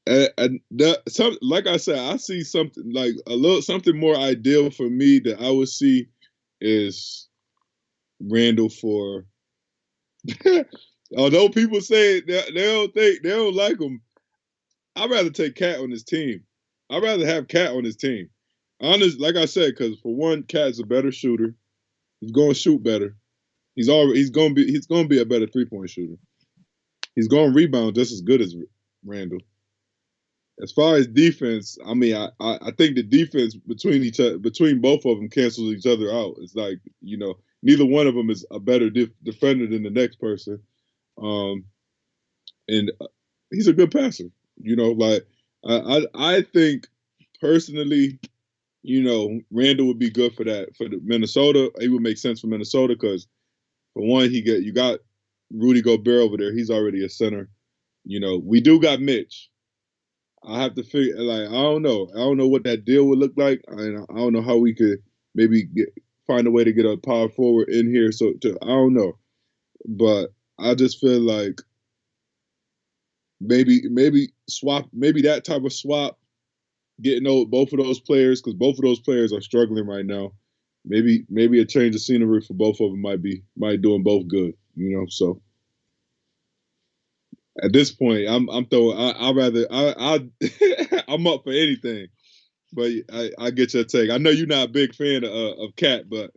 Like I said, I see something like a little something more ideal for me that I would see is Randall for. Although people say they don't like him, I'd rather take Cat on his team. I'd rather have Cat on his team. Honest, like I said, because for one, Cat's a better shooter. He's going to shoot better. He's going to be a better 3-point shooter. He's going to rebound just as good as Randall. As far as defense, I mean, I think the defense between both of them cancels each other out. It's like neither one of them is a better defender than the next person, and he's a good passer. Like I think personally, Randall would be good for that for the Minnesota. It would make sense for Minnesota because for one, you got Rudy Gobert over there. He's already a center. We do got Mitch. I have to figure like I don't know. I don't know what that deal would look like. I don't know how we could maybe find a way to get a power forward in here. I don't know, but I just feel like maybe that type of swap, getting both of those players because both of those players are struggling right now. Maybe a change of scenery for both of them might do them both good. So at this point, I'm throwing. I rather I'm up for anything. But I get your take. I know you're not a big fan of Cat, but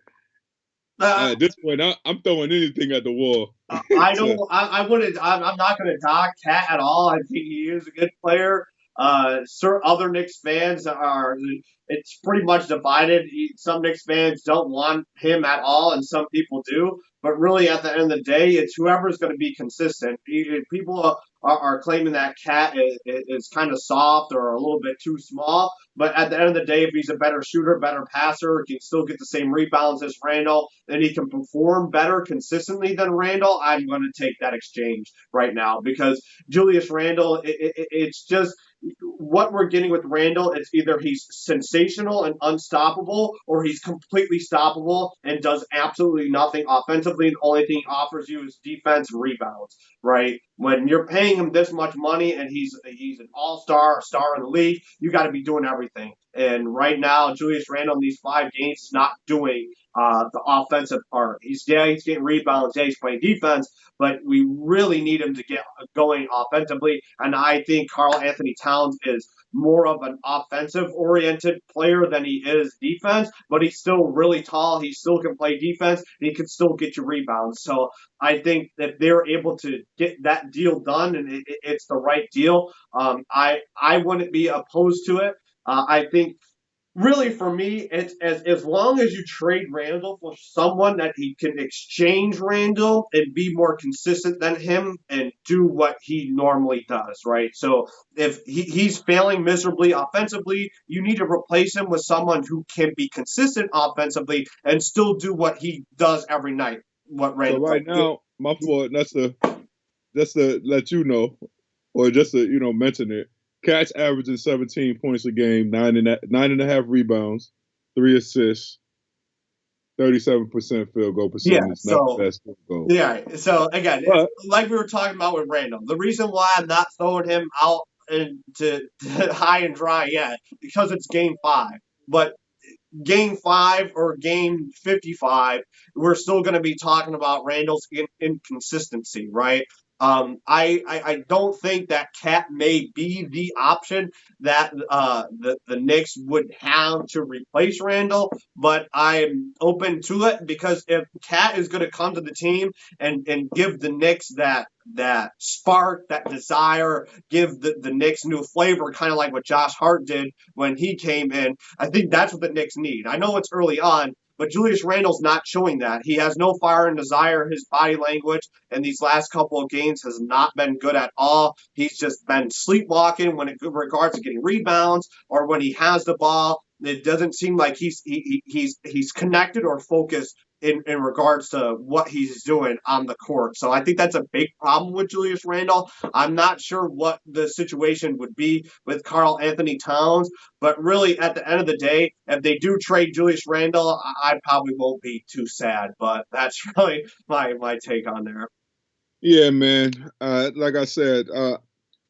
at this point, I'm throwing anything at the wall. I don't. I wouldn't. I'm not going to dock Cat at all. I think he is a good player. Certain other Knicks fans are. It's pretty much divided. Some Knicks fans don't want him at all, and some people do. But really, at the end of the day, it's whoever's going to be consistent. People are claiming that Cat is kind of soft or a little bit too small. But at the end of the day, if he's a better shooter, better passer, he can still get the same rebounds as Randall, and he can perform better consistently than Randall, I'm going to take that exchange right now because Julius Randall, it's just what we're getting with Randall. It's either he's sensational and unstoppable, or he's completely stoppable and does absolutely nothing offensively. And the only thing he offers you is defense and rebounds. Right? When you're paying him this much money and he's an all-star, a star in the league, you got to be doing everything. And right now, Julius Randle in these 5 games is not doing the offensive part. He's getting rebounds, he's playing defense, but we really need him to get going offensively. And I think Karl Anthony Towns is more of an offensive-oriented player than he is defense, but he's still really tall. He still can play defense, and he can still get you rebounds. So I think that they're able to get that deal done, and it's the right deal. I wouldn't be opposed to it. I think really for me, it's as long as you trade Randall for someone that he can exchange Randall and be more consistent than him and do what he normally does, right? So if he's failing miserably offensively, you need to replace him with someone who can be consistent offensively and still do what he does every night. What Randall? So right now, my fault. That's to let you know, or just to mention it. Cat's averaging 17 points a game, nine and a half rebounds, 3 assists, 37% field goal percentage. Yeah, so not the best field goal. yeah. So again, But like we were talking about with Randall, the reason why I'm not throwing him out into high and dry yet because it's game 5. But game 5 or game 55, we're still going to be talking about Randall's inconsistency, right? I don't think that Cat may be the option that the Knicks would have to replace Randall, but I'm open to it because if Cat is going to come to the team and give the Knicks that spark, that desire, give the Knicks new flavor, kind of like what Josh Hart did when he came in. I think that's what the Knicks need. I know it's early on, but Julius Randle's not showing that. He has no fire and desire. His body language in these last couple of games has not been good at all. He's just been sleepwalking when it regards to getting rebounds or when he has the ball. It doesn't seem like he's connected or focused in regards to what he's doing on the court. So I think that's a big problem with Julius Randle. I'm not sure what the situation would be with Karl Anthony Towns, but really at the end of the day, if they do trade Julius Randle, I probably won't be too sad. But that's really my take on there. Yeah, man. Like I said,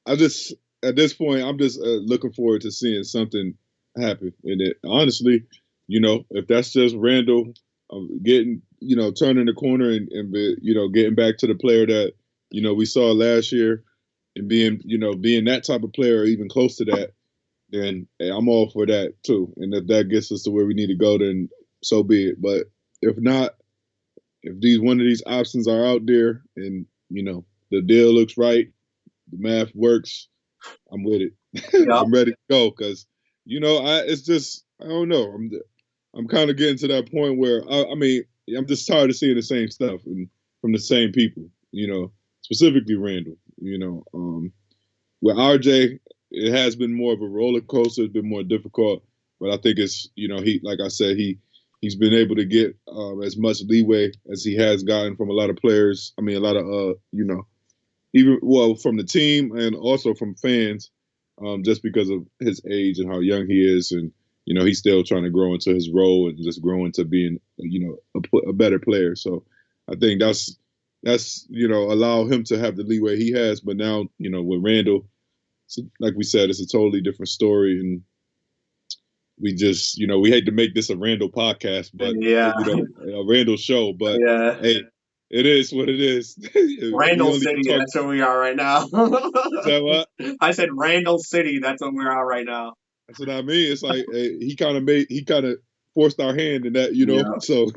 I just at this point, I'm just looking forward to seeing something happen. And it honestly, if that's just Randall getting, turning the corner and getting back to the player that we saw last year and being that type of player, or even close to that, then hey, I'm all for that too. And if that gets us to where we need to go, then so be it. But if not, if one of these options are out there and the deal looks right, the math works, I'm with it. Yep. I'm ready to go because it's just I don't know. I'm kind of getting to that point where I mean I'm just tired of seeing the same stuff and from the same people. Specifically Randall. With RJ, it has been more of a roller coaster. It's been more difficult, but I think it's he, like I said, he's been able to get as much leeway as he has gotten from a lot of players. I mean, a lot of even from the team and also from fans, just because of his age and how young he is, and he's still trying to grow into his role and just grow into being a better player. So I think that's allow him to have the leeway he has. But now with Randall, like we said, it's a totally different story, and we just we hate to make this a Randall podcast, but yeah, a Randall show. But yeah. hey, it is what it is. Randall City, that's where we are right now. Is that what? I said Randall City, that's what we're at right now. That's what I mean. It's like he kind of forced our hand in that, Yeah. So,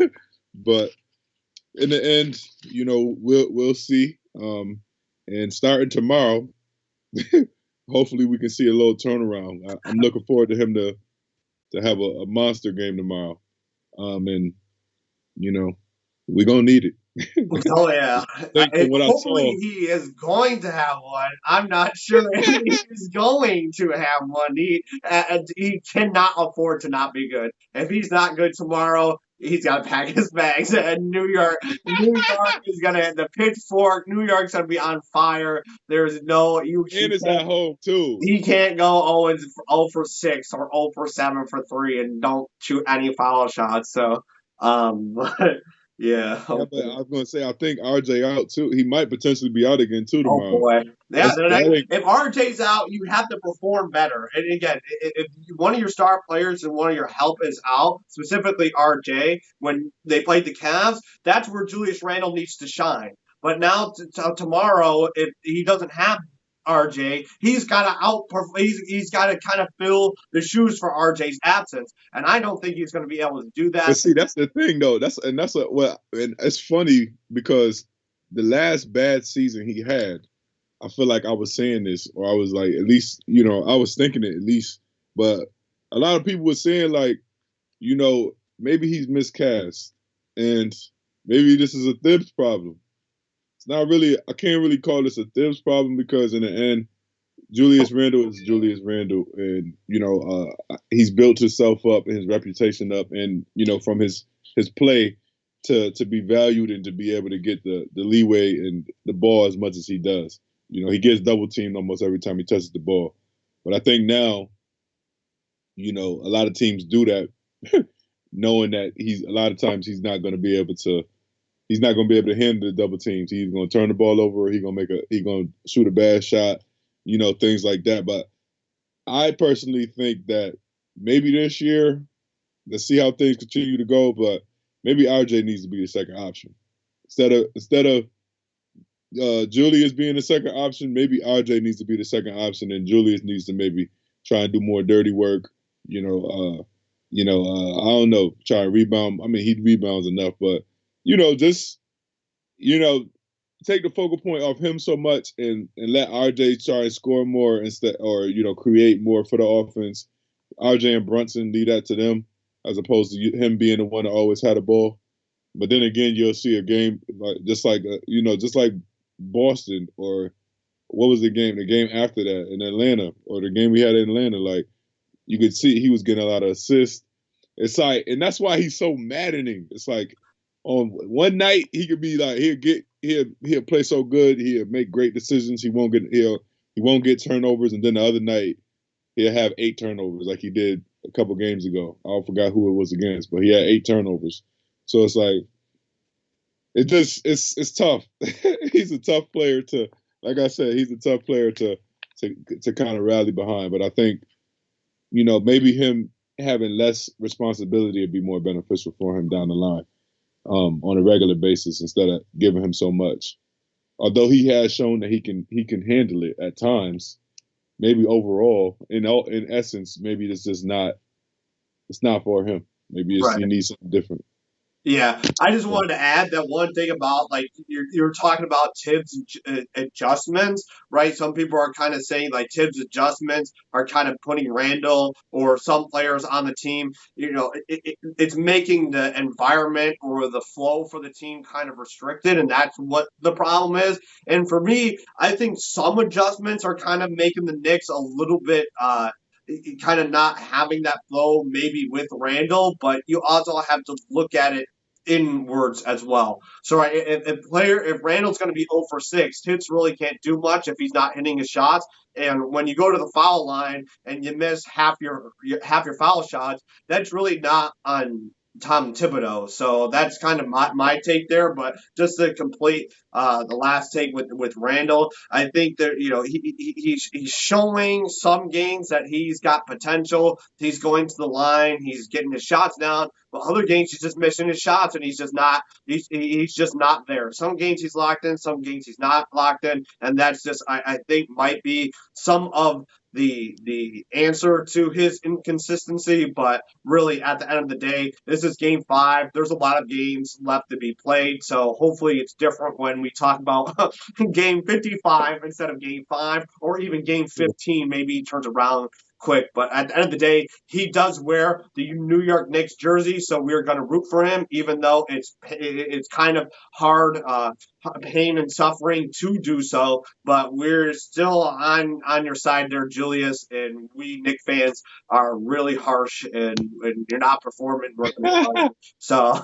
but in the end, we'll see. And starting tomorrow, hopefully we can see a little turnaround. I'm looking forward to him to have a monster game tomorrow. And we're gonna need it. Oh yeah. Hopefully he is going to have one. I'm not sure if he's going to have one. He cannot afford to not be good. If he's not good tomorrow, he's got to pack his bags. And New York is gonna the pitchfork. New York's gonna be on fire. There's no and it's at home too. He can't go 0 for 6 or 0 for 7 for 3 and don't shoot any foul shots. So, but. Yeah, but I was going to say, I think RJ out too. He might potentially be out again too tomorrow. Oh boy, yeah. If RJ's out, you have to perform better. And again, if one of your star players and one of your help is out, specifically RJ, when they played the Cavs, that's where Julius Randle needs to shine. But now tomorrow, if he doesn't have RJ, he's got to he's got to kind of fill the shoes for RJ's absence, and I don't think he's going to be able to do that. But see, that's the thing though. And it's funny because the last bad season he had, I feel like I was saying this, or I was like, at least I was thinking it at least, but a lot of people were saying like, maybe he's miscast, and maybe this is a Thibs problem. It's not really. I can't really call this a Thibs problem because in the end, Julius Randle is Julius Randle, and he's built himself up and his reputation up, and from his play to be valued and to be able to get the leeway and the ball as much as he does. He gets double teamed almost every time he touches the ball, but I think now, a lot of teams do that, knowing that a lot of times he's not going to be able to. He's not going to be able to handle the double teams. He's going to turn the ball over. He's going to shoot a bad shot, things like that. But I personally think that maybe this year, let's see how things continue to go. But maybe RJ needs to be the second option instead of Julius being the second option. Maybe RJ needs to be the second option, and Julius needs to maybe try and do more dirty work. I don't know, try and rebound. I mean, he rebounds enough, but. Just take the focal point off him so much and let RJ try and score more instead, or create more for the offense. RJ and Brunson, leave that to them. as opposed to him being the one that always had a ball. But then again, you'll see a game like just like Boston, or what was the game? The game after that in Atlanta, or the game we had in Atlanta. Like, you could see he was getting a lot of assists. It's like, and that's why he's so maddening. It's like, on one night he could be like, he'll play so good, he'll make great decisions. He won't get turnovers, and then the other night he'll have 8 turnovers like he did a couple games ago. I forgot who it was against, but he had 8 turnovers. So it's like, it's tough. He's a tough player to, like I said, he's a tough player to kind of rally behind. But I think, maybe him having less responsibility would be more beneficial for him down the line, on a regular basis, instead of giving him so much. Although he has shown that he can handle it at times, maybe overall, in essence, maybe it's not for him. Maybe he needs something different. Yeah, I just wanted to add that one thing about, like, you're talking about Tibbs adjustments, right? Some people are kind of saying like Tibbs adjustments are kind of putting Randle or some players on the team. It's making the environment or the flow for the team kind of restricted, and that's what the problem is. And for me, I think some adjustments are kind of making the Knicks a little bit kind of not having that flow maybe with Randle, but you also have to look at it inwards as well. So right, if Randle's going to be 0 for 6, Tibbs really can't do much if he's not hitting his shots. And when you go to the foul line and you miss half your foul shots, that's really not on Tom Thibodeau. So that's kind of my take there. But just to complete the last take with Randle, I think that he's showing some games that he's got potential. He's going to the line, he's getting his shots down. But other games he's just missing his shots, and he's just not there. Some games he's locked in, some games he's not locked in, and that's just I think might be some of the answer to his inconsistency. But really, at the end of the day, this is game 5. There's a lot of games left to be played, so hopefully it's different when we talk about game 55 instead of game 5, or even game 15. Maybe he turns around quick. But at the end of the day, he does wear the New York Knicks jersey, so we're going to root for him, even though it's kind of hard, pain and suffering to do so. But we're still on your side there, Julius, and we Knick fans are really harsh, and you're not performing. So,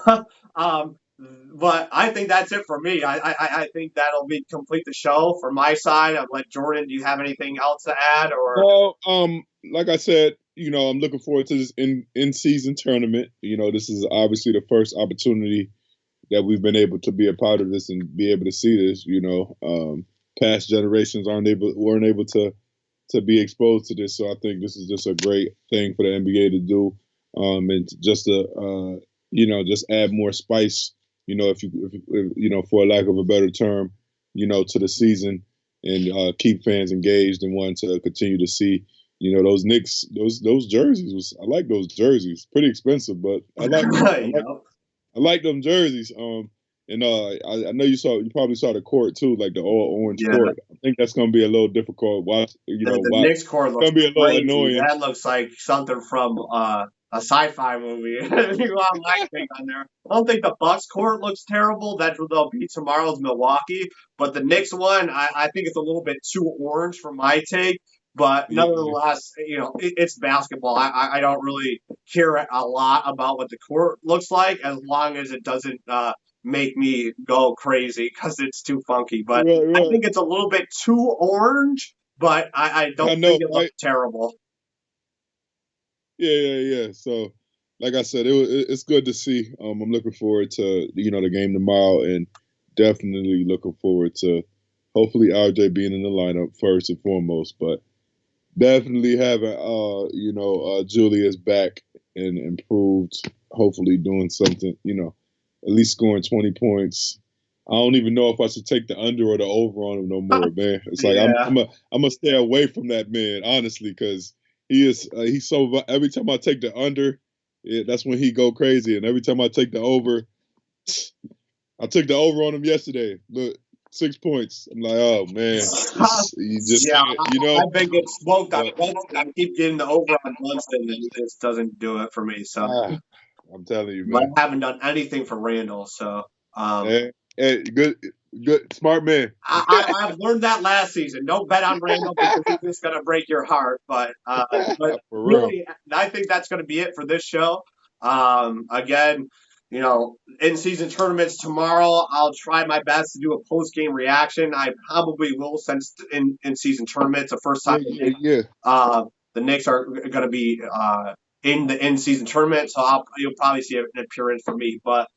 but I think that's it for me. I think that'll complete the show for my side. I'll let Jordan. Do you have anything else to add? Or well, like I said, I'm looking forward to this in season tournament. This is obviously the first opportunity that we've been able to be a part of this and be able to see this. Past generations weren't able to be exposed to this, so I think this is just a great thing for the NBA to do, and just to just add more spice. If for lack of a better term, to the season, and keep fans engaged and want to continue to see. Those Knicks, those jerseys I like those jerseys. Pretty expensive, but I like them jerseys. And I know you probably saw the court too, like the all orange court. I think that's gonna be a little difficult. Watch, the Knicks court looks gonna be a little crazy. annoying. That looks like something from a sci-fi movie. If you want my take on there, I don't think the Bucks court looks terrible. That's what they'll be tomorrow's Milwaukee. But the Knicks one, I think it's a little bit too orange for my take. But nevertheless, it's basketball. I don't really care a lot about what the court looks like, as long as it doesn't make me go crazy because it's too funky. But I think it's a little bit too orange, but I don't think it looks terrible. Yeah. So, like I said, it's good to see. I'm looking forward to the game tomorrow, and definitely looking forward to hopefully RJ being in the lineup first and foremost. But definitely having Julius back and improved, hopefully doing something, at least scoring 20 points. I don't even know if I should take the under or the over on him no more, man. It's like I'm gonna stay away from that man, honestly, because he's so, every time I take the under, that's when he go crazy, and every time I take the over, I took the over on him yesterday. Look, 6 points. I'm like, oh man, you just I've been getting smoked on Brunson. I keep getting the over on Brunson, and it just doesn't do it for me. So I'm telling you, but man. I haven't done anything for Randle. So Hey, good, smart man. I've learned that last season. Don't bet on Randall because he's just going to break your heart. But For real. really, I think that's going to be it for this show. Again, in season tournaments tomorrow, I'll try my best to do a post game reaction. I probably will since in season tournaments, the first time Yeah. the Knicks are going to be in the in season tournament, so you'll probably see an appearance from me. But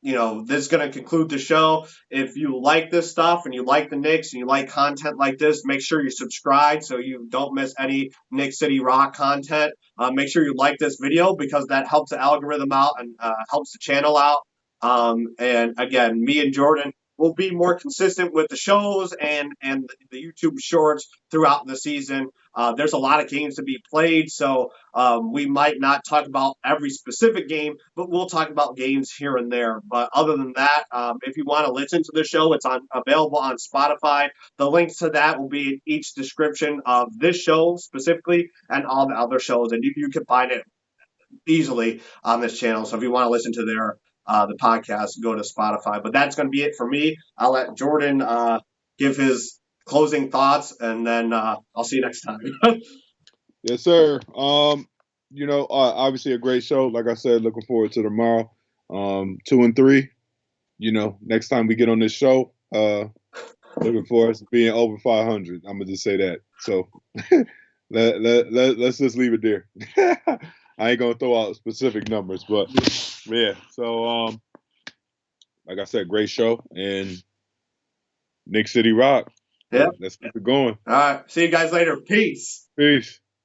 this is going to conclude the show. If you like this stuff and you like the Knicks and you like content like this, make sure you subscribe so you don't miss any Knick City Rock content. Make sure you like this video because that helps the algorithm out and helps the channel out. And again, me and Jordan will be more consistent with the shows and the YouTube shorts throughout the season. There's a lot of games to be played, so we might not talk about every specific game, but we'll talk about games here and there. But other than that, if you want to listen to the show, it's available on Spotify. The links to that will be in each description of this show specifically and all the other shows, and you can find it easily on this channel. So if you want to listen to the podcast, go to Spotify. But that's going to be it for me. I'll let Jordan give his closing thoughts, and then I'll see you next time. Yes, sir. Obviously a great show. Like I said, looking forward to tomorrow. 2-3. Next time we get on this show, looking for us being over 500. I'm gonna just say that. So let's just leave it there. I ain't gonna throw out specific numbers, but yeah. So like I said, great show and Knick City Rock. Yeah. Let's keep it going. All right. See you guys later. Peace. Peace.